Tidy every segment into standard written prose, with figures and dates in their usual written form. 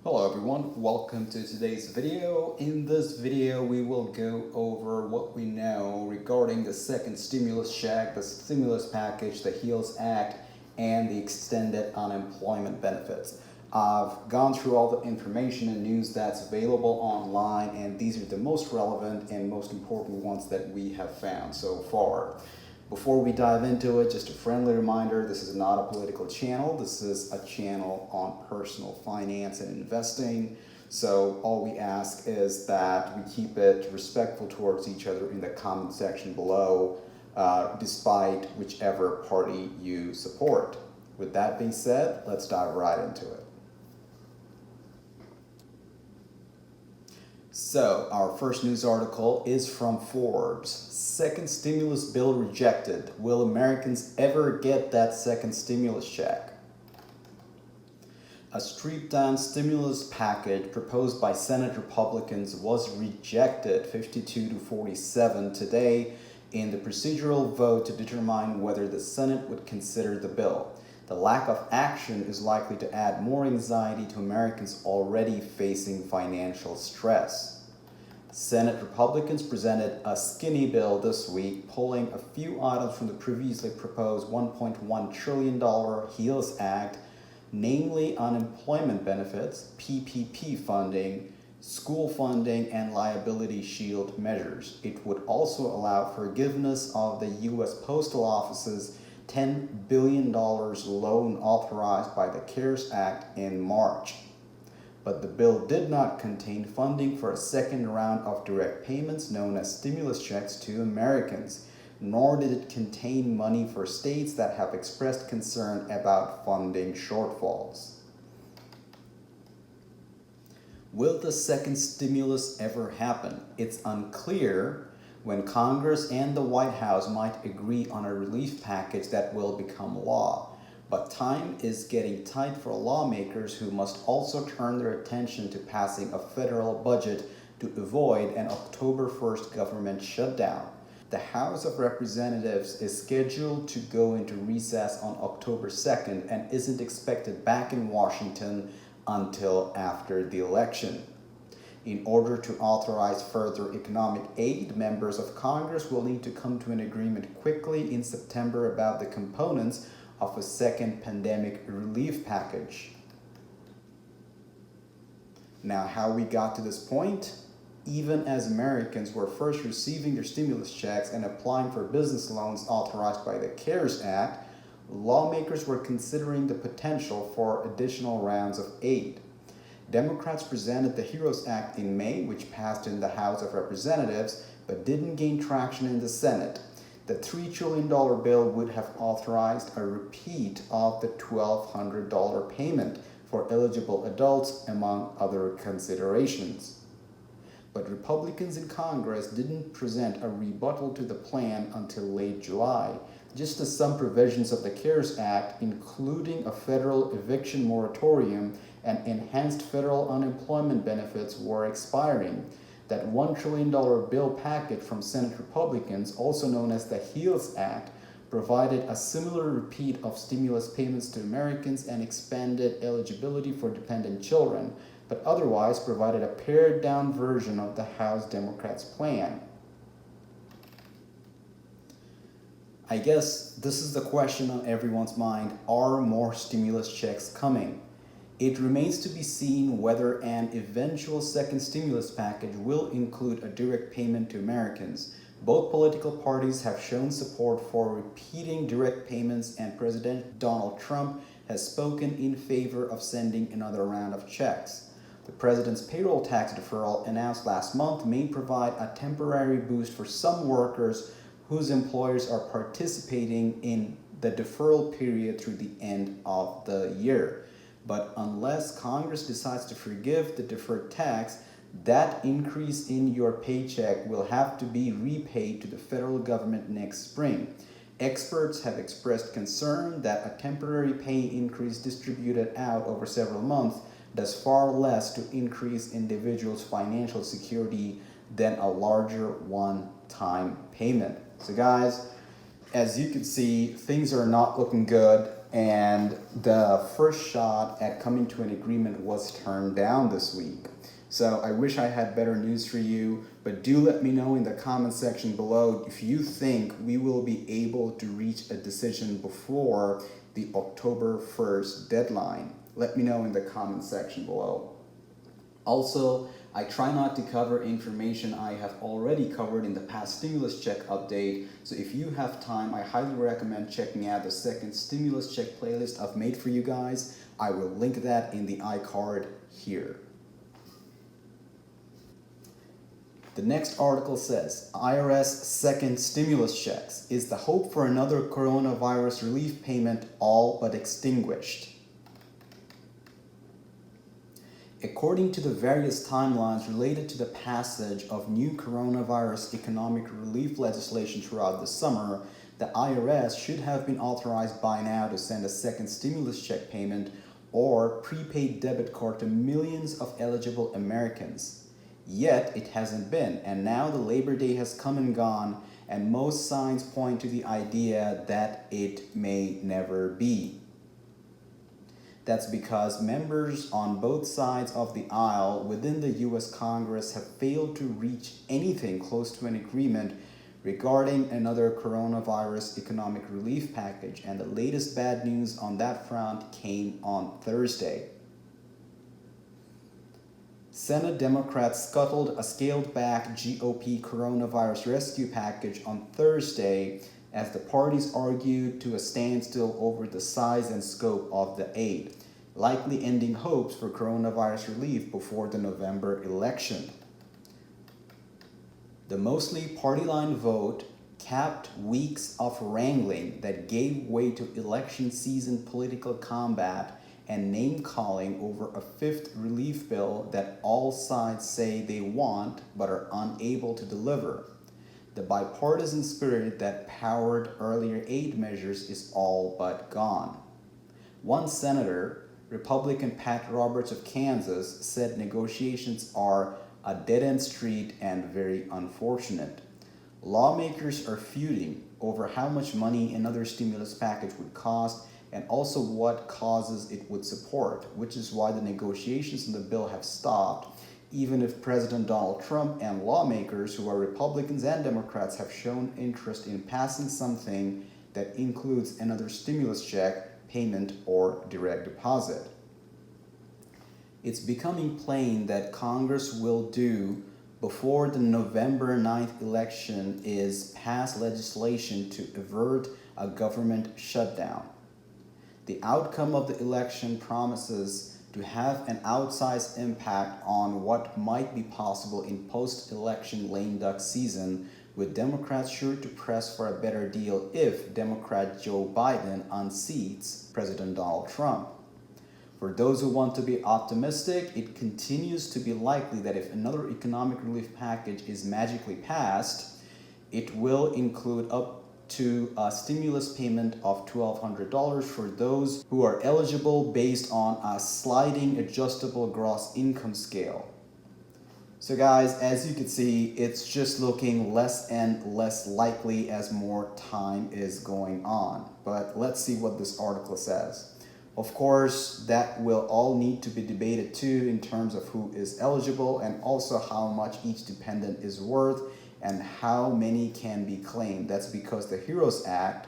Hello everyone, welcome to today's video. In this video we will go over what we know regarding the second stimulus check, the stimulus package, the HEALS Act, and the extended unemployment benefits. I've gone through all the information and news that's available online, and these are the most relevant and most important ones that we have found so far. Before we dive into it, just a friendly reminder, this is not a political channel. This is a channel on personal finance and investing. So all we ask is that we keep it respectful towards each other in the comment section below, despite whichever party you support. With that being said, let's dive right into it. So, our first news article is from Forbes. Second stimulus bill rejected. Will Americans ever get that second stimulus check? A stripped-down stimulus package proposed by Senate Republicans was rejected 52 to 47 today in the procedural vote to determine whether the Senate would consider the bill. The lack of action is likely to add more anxiety to Americans already facing financial stress. Senate Republicans presented a skinny bill this week, pulling a few items from the previously proposed $1.1 trillion HEALS Act, namely unemployment benefits, PPP funding, school funding, and liability shield measures. It would also allow forgiveness of the U.S. Postal Office's $10 billion loan authorized by the CARES Act in March. But the bill did not contain funding for a second round of direct payments known as stimulus checks to Americans, nor did it contain money for states that have expressed concern about funding shortfalls. Will the second stimulus ever happen? It's unclear when Congress and the White House might agree on a relief package that will become law. But time is getting tight for lawmakers who must also turn their attention to passing a federal budget to avoid an October 1st government shutdown. The House of Representatives is scheduled to go into recess on October 2nd and isn't expected back in Washington until after the election. In order to authorize further economic aid, members of Congress will need to come to an agreement quickly in September about the components of a second pandemic relief package. Now, how we got to this point? Even as Americans were first receiving their stimulus checks and applying for business loans authorized by the CARES Act, lawmakers were considering the potential for additional rounds of aid. Democrats presented the HEROES Act in May, which passed in the House of Representatives but didn't gain traction in the Senate. The $3 trillion bill would have authorized a repeat of the $1,200 payment for eligible adults, among other considerations. But Republicans in Congress didn't present a rebuttal to the plan until late July, just as some provisions of the CARES Act, including a federal eviction moratorium and enhanced federal unemployment benefits, were expiring. That $1 trillion bill package from Senate Republicans, also known as the HEALS Act, provided a similar repeat of stimulus payments to Americans and expanded eligibility for dependent children, but otherwise provided a pared-down version of the House Democrats' plan. I guess this is the question on everyone's mind: are more stimulus checks coming? It remains to be seen whether an eventual second stimulus package will include a direct payment to Americans. Both political parties have shown support for repeating direct payments, and President Donald Trump has spoken in favor of sending another round of checks. The president's payroll tax deferral, announced last month, may provide a temporary boost for some workers whose employers are participating in the deferral period through the end of the year. But unless Congress decides to forgive the deferred tax, that increase in your paycheck will have to be repaid to the federal government next spring. Experts have expressed concern that a temporary pay increase distributed out over several months does far less to increase individuals' financial security than a larger one-time payment. So guys, as you can see, things are not looking good. And the first shot at coming to an agreement was turned down this week. So I wish I had better news for you, but do let me know in the comment section below if you think we will be able to reach a decision before the October 1st deadline. Let me know in the comment section below. Also, I try not to cover information I have already covered in the past stimulus check update, so if you have time, I highly recommend checking out the second stimulus check playlist I've made for you guys. I will link that in the iCard here. The next article says, IRS second stimulus checks. Is the hope for another coronavirus relief payment all but extinguished? According to the various timelines related to the passage of new coronavirus economic relief legislation throughout the summer, the IRS should have been authorized by now to send a second stimulus check payment or prepaid debit card to millions of eligible Americans. Yet it hasn't been, and now the Labor Day has come and gone, and most signs point to the idea that it may never be. That's because members on both sides of the aisle within the US Congress have failed to reach anything close to an agreement regarding another coronavirus economic relief package, and the latest bad news on that front came on Thursday. Senate Democrats scuttled a scaled-back GOP coronavirus rescue package on Thursday as the parties argued to a standstill over the size and scope of the aid, likely ending hopes for coronavirus relief before the November election. The mostly party-line vote capped weeks of wrangling that gave way to election season political combat and name-calling over a fifth relief bill that all sides say they want but are unable to deliver. The bipartisan spirit that powered earlier aid measures is all but gone. One senator, Republican Pat Roberts of Kansas, said negotiations are a dead-end street and very unfortunate. Lawmakers are feuding over how much money another stimulus package would cost and also what causes it would support, which is why the negotiations in the bill have stopped, even if President Donald Trump and lawmakers who are Republicans and Democrats have shown interest in passing something that includes another stimulus check, payment, or direct deposit. It's becoming plain that Congress will do before the November 9th election is pass legislation to avert a government shutdown. The outcome of the election promises to have an outsized impact on what might be possible in post-election lame duck season, with Democrats sure to press for a better deal if Democrat Joe Biden unseats President Donald Trump. For those who want to be optimistic, it continues to be likely that if another economic relief package is magically passed, it will include up to a stimulus payment of $1,200 for those who are eligible based on a sliding adjustable gross income scale. So guys, as you can see, it's just looking less and less likely as more time is going on. But let's see what this article says. Of course, that will all need to be debated too in terms of who is eligible and also how much each dependent is worth and how many can be claimed. That's because the HEROES Act,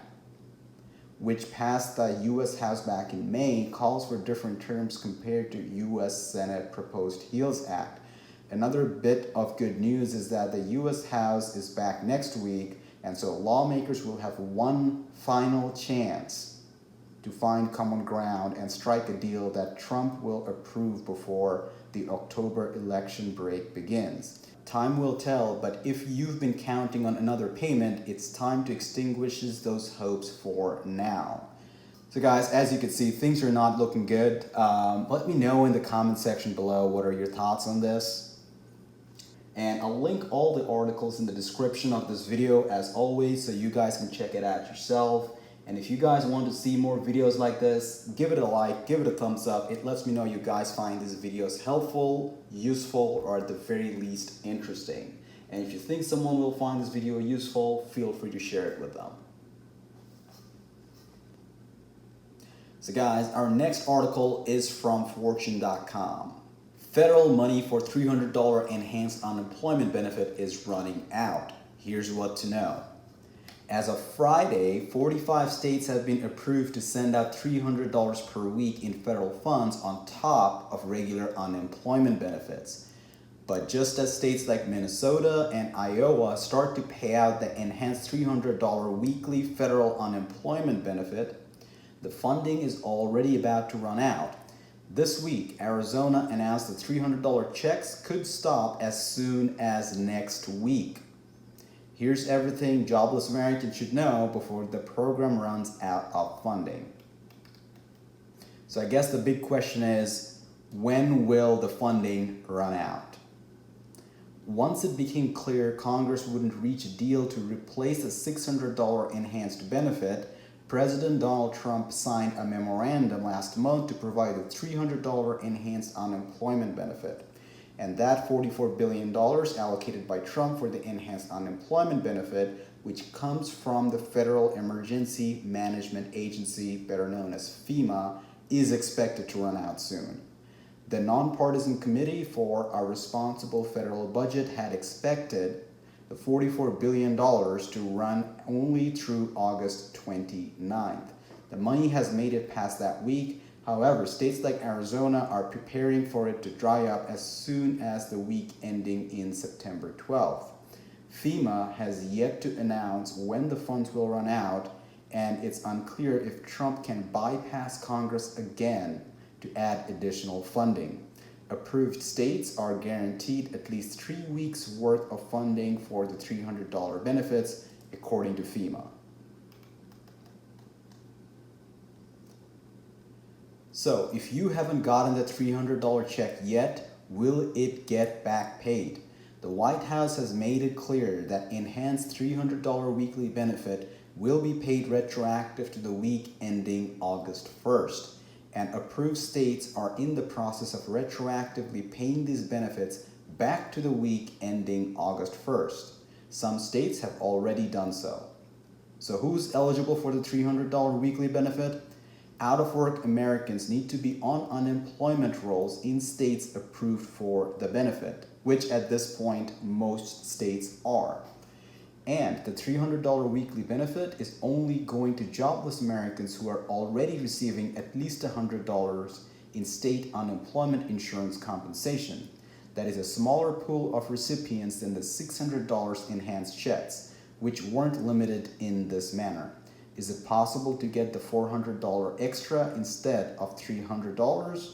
which passed the U.S. House back in May, calls for different terms compared to U.S. Senate proposed HEALS Act. Another bit of good news is that the U.S. House is back next week, and so lawmakers will have one final chance to find common ground and strike a deal that Trump will approve before the October election break begins. Time will tell, but if you've been counting on another payment, it's time to extinguish those hopes for now. So guys, as you can see, things are not looking good. Let me know in the comment section below what are your thoughts on this. And I'll link all the articles in the description of this video as always, so you guys can check it out yourself. And if you guys want to see more videos like this, give it a like, give it a thumbs up. It lets me know you guys find these videos helpful, useful, or at the very least interesting. And if you think someone will find this video useful, feel free to share it with them. So guys, our next article is from Fortune.com. Federal money for $300 enhanced unemployment benefit is running out. Here's what to know. As of Friday, 45 states have been approved to send out $300 per week in federal funds on top of regular unemployment benefits. But just as states like Minnesota and Iowa start to pay out the enhanced $300 weekly federal unemployment benefit, the funding is already about to run out. This week, Arizona announced that $300 checks could stop as soon as next week. Here's everything jobless Americans should know before the program runs out of funding. So I guess the big question is, when will the funding run out? Once it became clear Congress wouldn't reach a deal to replace the $600 enhanced benefit, President Donald Trump signed a memorandum last month to provide a $300 enhanced unemployment benefit. And that $44 billion allocated by Trump for the enhanced unemployment benefit, which comes from the Federal Emergency Management Agency, better known as FEMA, is expected to run out soon. The nonpartisan committee for a responsible federal budget had expected the $44 billion to run only through August 29th. The money has made it past that week. However, states like Arizona are preparing for it to dry up as soon as the week ending in September 12th. FEMA has yet to announce when the funds will run out, and it's unclear if Trump can bypass Congress again to add additional funding. Approved states are guaranteed at least 3 weeks worth of funding for the $300 benefits, according to FEMA. So, if you haven't gotten the $300 check yet, will it get back paid? The White House has made it clear that enhanced $300 weekly benefit will be paid retroactive to the week ending August 1st. And approved states are in the process of retroactively paying these benefits back to the week ending August 1st. Some states have already done so. So who's eligible for the $300 weekly benefit? Out-of-work Americans need to be on unemployment rolls in states approved for the benefit, which at this point most states are. And the $300 weekly benefit is only going to jobless Americans who are already receiving at least $100 in state unemployment insurance compensation. That is a smaller pool of recipients than the $600 enhanced checks, which weren't limited in this manner. Is it possible to get the $400 extra instead of $300?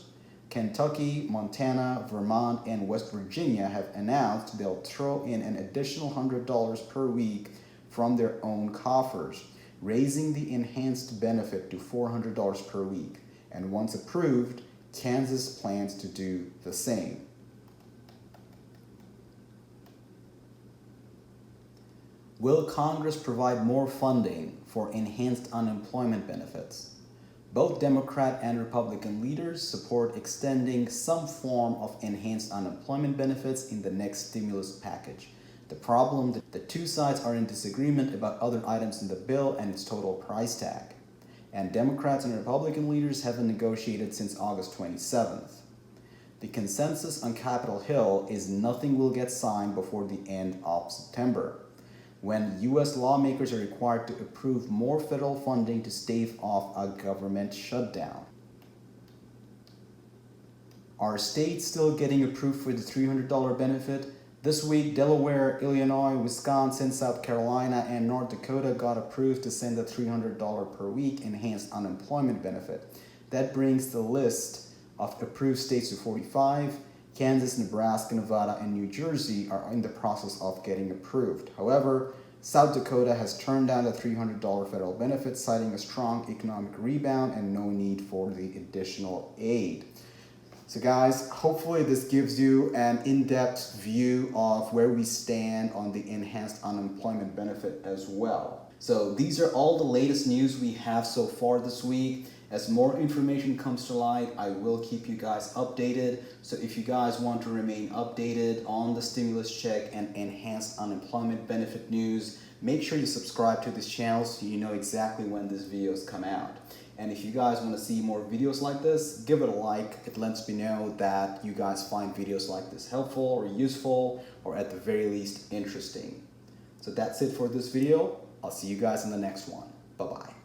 Kentucky, Montana, Vermont, and West Virginia have announced they'll throw in an additional $100 per week from their own coffers, raising the enhanced benefit to $400 per week. And once approved, Kansas plans to do the same. Will Congress provide more funding for enhanced unemployment benefits? Both Democrat and Republican leaders support extending some form of enhanced unemployment benefits in the next stimulus package. The problem is that the two sides are in disagreement about other items in the bill and its total price tag. And Democrats and Republican leaders haven't negotiated since August 27th. The consensus on Capitol Hill is nothing will get signed before the end of September, when U.S. lawmakers are required to approve more federal funding to stave off a government shutdown. Are states still getting approved for the $300 benefit? This week, Delaware, Illinois, Wisconsin, South Carolina, and North Dakota got approved to send a $300 per week enhanced unemployment benefit. That brings the list of approved states to 45. Kansas, Nebraska, Nevada, and New Jersey are in the process of getting approved. However, South Dakota has turned down the $300 federal benefit, citing a strong economic rebound and no need for the additional aid. So guys, hopefully this gives you an in-depth view of where we stand on the enhanced unemployment benefit as well. So these are all the latest news we have so far this week. As more information comes to light, I will keep you guys updated. So if you guys want to remain updated on the stimulus check and enhanced unemployment benefit news, make sure you subscribe to this channel so you know exactly when these videos come out. And if you guys want to see more videos like this, give it a like. It lets me know that you guys find videos like this helpful or useful, or at the very least interesting. So that's it for this video. I'll see you guys in the next one. Bye-bye.